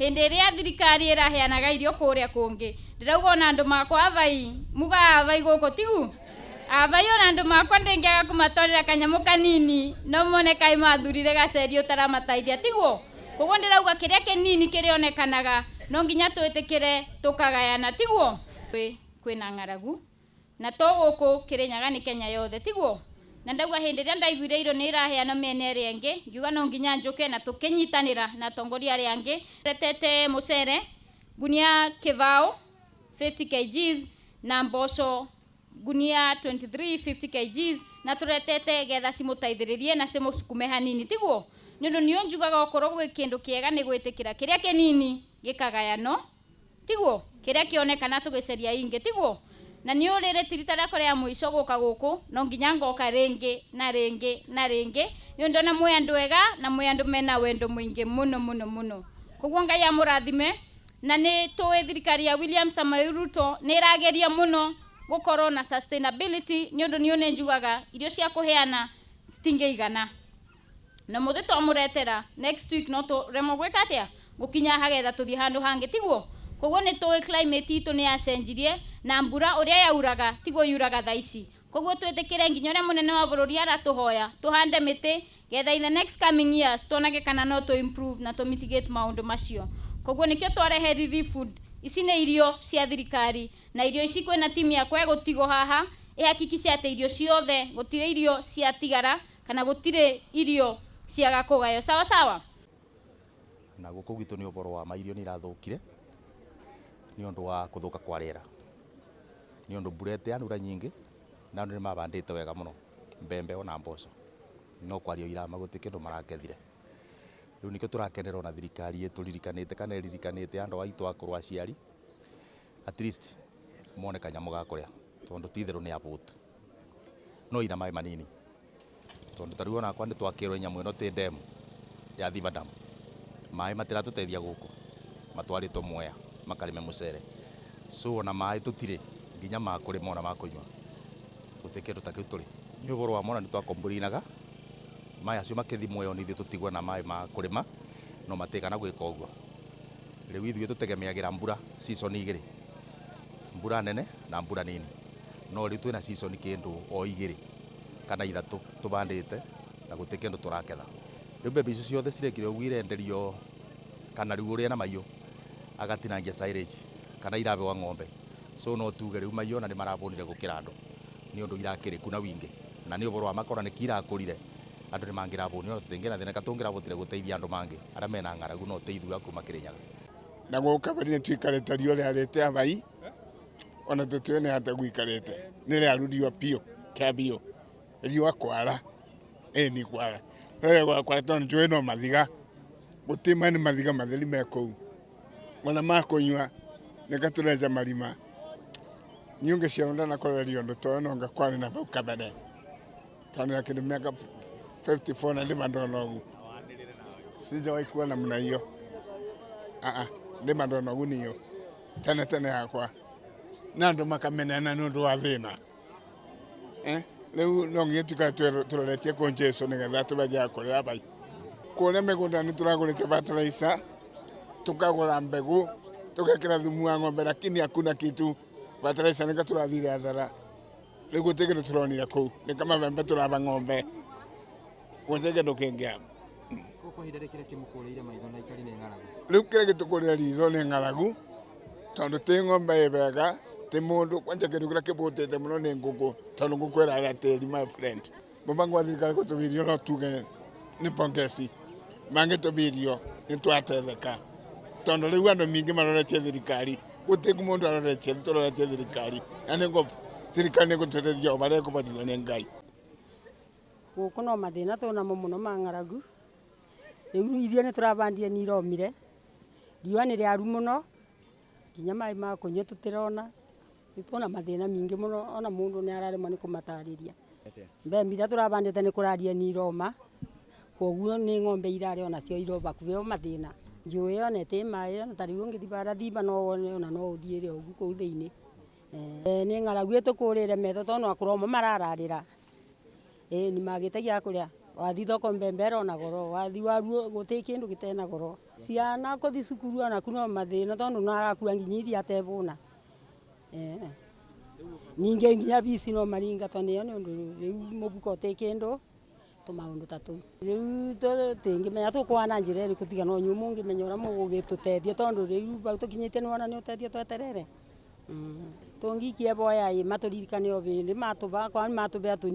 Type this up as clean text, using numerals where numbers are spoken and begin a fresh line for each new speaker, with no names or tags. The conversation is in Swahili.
hindi ria thirikari iraheanaga irio kuria kungi ndirauga ona andu makwa avai muga avai guku tigu avai ona andu makwa ndengiaga kumatwarira kanyamu kanini no mone kai mathurire gaceri utaramateithia tigu koguo ndirauga kiria kinini kirionekanaga no nginya twitikire tukagayana tigu kwina ng'aragu na to guku Kirinyaga ni Kenya yothe tigu na ndauga hindi ria ndaiguire iro ni iraheana miene ria ingi ngiuga no nginya njuke na tukinyitanira na tongoria ria ingi retete mucere gunia kivao 50 kgs na mboco gunia 23 50 kgs na turetete getha cimuteithiririe na cimusukume hanini tigu nundu niyo njugaga okorwo gwi kindu kiega ni gwitikira kiria kinini gikagayano tigu kiria kionekana tugiceria ingi tigu na ni urire tirita riakwa ria mwico guka guku no nginya ngoka ringi na ringi na ringi nundu na mwe andu ega na mwe andu mena wendo mwingi muno koguo Ngai amurathime na ni tuwe thirikari ya William Samoei Ruto ni irageria muno gukorwo na sustainability nundu ni une njugaga irio cia kuheana citingeigana na muthi twamuretera next week no to remo gwika atia gukinya hagetha tuthie handu hangi tiguo koguo ni tuwe climate itu ni yacenjirie na mbura uria yauraga tiguo yuraga thaici koguo twetikire nginya uria munene wa bururi aratuhoya tuhande miti getha in the next coming years tuonage kana no to improve na to mitigate maundu macio koguo nikio twarehe relief food ici ni irio cia thirikari na irio ici kwina timu yakwa gutigo haha ihakikisha ati irio ciothe gutire irio cia tigara kana gutire irio ciaga kugayo sawa sawa
na guku gitu ni uboro wa mairio ni irathukire ni undu wa kuthuka kwa riera ni undu burete anura nyingi na ni mabandite wega muno mbembe ona mboco no kwario irama gutike ndo marakethire riu nikio turakenera na thirikari itulirikanite kana iririkanite andu aitu akorwa aciari at least mone kanyamu ga kuria tondu titheru ni abutu no ina mai manini tondu tariu na kwa ni twakirwo nyamu ino ti ndemu ya Thiba Dam mai matira tutethia guku matwarito Mwea makarime mucere so na mai tutire nginya makurima ona makunywa gutike ndo takiu turi ni uboro wa mona ni twakomburinaga mai acio makithi Mwea ni tutigwa na mai makurima no matikana gwika uguo riu ithuĩ tutegemeagira mbura season igiri mbura nene na mbura nini no riu twina season kindu o igiri kana ithatu tubandite na gutike ndo turaketha riu mbembe icio ciothe cirekire uguo irenderio kana riu uria na mayo agatinangia silage kana irabe wa ng'ombe so no tuge riu mayo na ni marabonire gukira andu ni undu irakiriku na wingi na ni uboro wa makora ni kira akurire andu ni mangirabonio tutingena thina katungirabotire guteithia andu mangi ara mena ng'aragu no teithua kuma Kirinyaga
na guka bari ni twikarete rio riarete abai ona tutwene hata gwikarete ni riarudio pio kabio rio kwara ni kwara rio kwara ton joino mathiga gutima ni mathiga matheri meko ona makunywa nikatureja marima nyunge ciaronda na korerio ndo tono nga kwani na bau kabane tano ya kindu miaka 54 na ndima ndonogu sijawahi kuona mna hiyo ndima ndonogu niyo tena yakwa nando makamenana ndo wa thina leo nongi tuka turoletie konjeso nigetha tubagia kore abai kore megunda ni turagurite fertilizer tukagura mbegu tukekira thumu wa ng'ombe lakini hakuna kitu fertilizer nika turathire hathara leo gutegero turonira kuu ni kama mbembe turaba ng'ombe gutegero kengia
koko hindere kire kimukurire maitho na ikari ni ng'aragu
leo kire gitukurira ritho ni ng'aragu tondu ti ng'ombe ibega ti mundu kwanja kindu kira kibutete muno ni nguku tondu nguku era ya teri my friend mubango wa thirikari gutubirio no tuge ni pongesi mange tubirio ni twatetheka tondu riu andu mingi maroretie thirikari gutiku mundu aroretie turoretie thirikari na ningo thirikari ni gutetheria bare kubatithio ni Ngai
guku no mathina tuna muno ma ng'aragu riu irio ni turabandie ni iromire riua ni riaru muno nginya mai ma kunywa tutirona nituna mathina mingi muno ona mundu ni ararema ni kumatariria mbembe ira turabandite ni kuraria ni iroma koguo ni ng'ombe irare ona cio iroba kubeo mathina njui ona te mai ona tariu ngithibara thiba no wone ona no uthiire ugu kuu thiini ni ng'aragu etukurire metho tono akuroma marararira ni magitagia kuria wathi thoko mbembe ona goro wathi waruo guti kindu gitena goro ciana kuthi cukuru anaku no mathina tondu narakua nginya iria atebuna ninge nginya bici no maringatwo nio ni undu riu mubuko ti kindu tumaundu ta tuu riu tingimenya tukwana njira iriku tiga no nyu mungimenya uria mugugitutethia tondu riu bau tukinyite niwona ni utethia tweterere tungikie boya maturirikane o bindi matuba kwa matubea